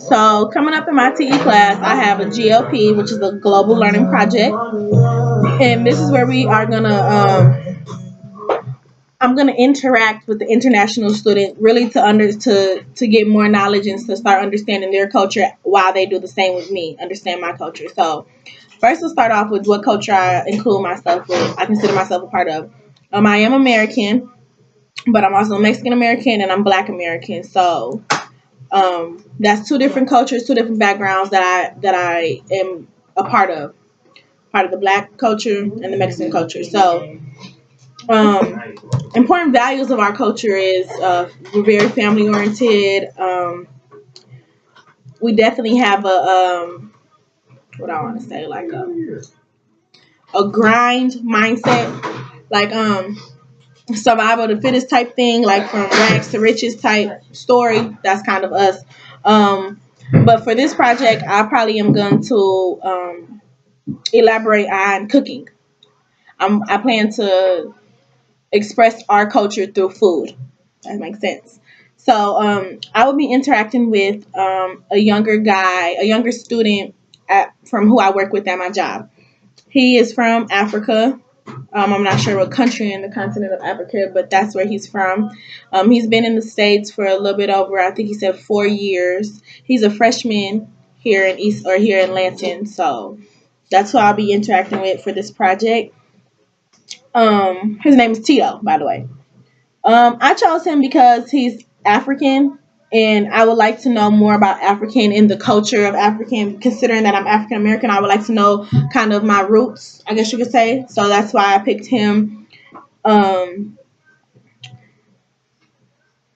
So coming up in my TE class, I have a GLP, which is a global learning project, and this is where we are gonna I'm gonna interact with the international student really to get more knowledge and to start understanding their culture while they do the same with me, understand my culture. So first, we'll start off with what culture I include myself with. I consider myself a part of. I am American, but I'm also Mexican American and I'm Black American. So that's two different cultures, two different backgrounds that I am a part of the Black culture and the Mexican culture. So um, important values of our culture is we're very family oriented. We definitely have a what I want to say like a grind mindset, like survival of the fittest type thing, like from rags to riches type story. That's kind of us. Um, but for this project, I probably am going to elaborate on cooking. I plan to express our culture through food. That makes sense. So I will be interacting with a younger guy, a younger student from who I work with at my job. He is from Africa. I'm not sure what country in the continent of Africa, but that's where he's from. He's been in the States for a little bit over, I think he said 4 years. He's a freshman here in East or here in Lanton. So that's who I'll be interacting with for this project. His name is Tito, by the way. I chose him because he's African, and I would like to know more about African and the culture of African. Considering that I'm African American, I would like to know kind of my roots, I guess you could say. So that's why I picked him. Um,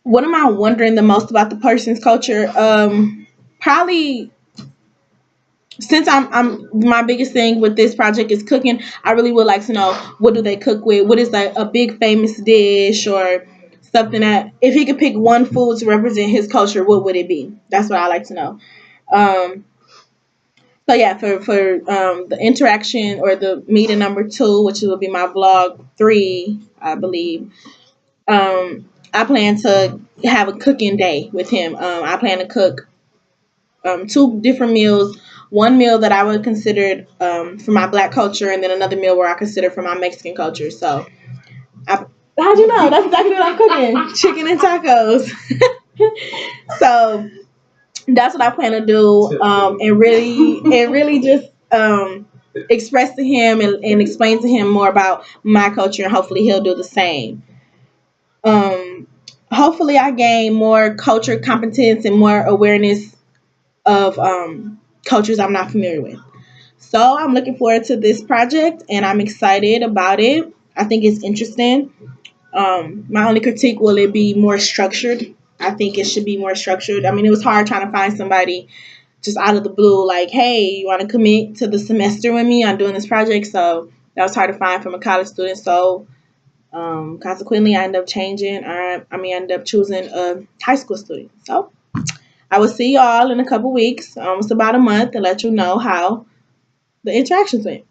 what am I wondering the most about the person's culture? Probably since I'm my biggest thing with this project is cooking. I really would like to know what do they cook with. What is like a big famous dish or something that if he could pick one food to represent his culture, what would it be? That's what I like to know. Um, so yeah, for the interaction or the meeting number two, which will be my vlog three, I believe. I plan to have a cooking day with him. I plan to cook two different meals. One meal that I would consider for my Black culture, and then another meal where I consider for my Mexican culture. So, I, how'd you know? That's exactly what I'm cooking: chicken and tacos. So that's what I plan to do, and really just express to him and explain to him more about my culture, and hopefully he'll do the same. Um, Hopefully I gain more culture competence and more awareness of cultures I'm not familiar with. So I'm looking forward to this project and I'm excited about it. I think it's interesting. My only critique will it be more structured. I think it should be more structured. I mean, it was hard trying to find somebody just out of the blue, like, hey, you want to commit to the semester with me? I'm doing this project. So that was hard to find from a college student. So consequently, I ended up changing, or I ended up choosing a high school student. So I will see y'all in a couple weeks, almost about a month, to let you know how the interactions went.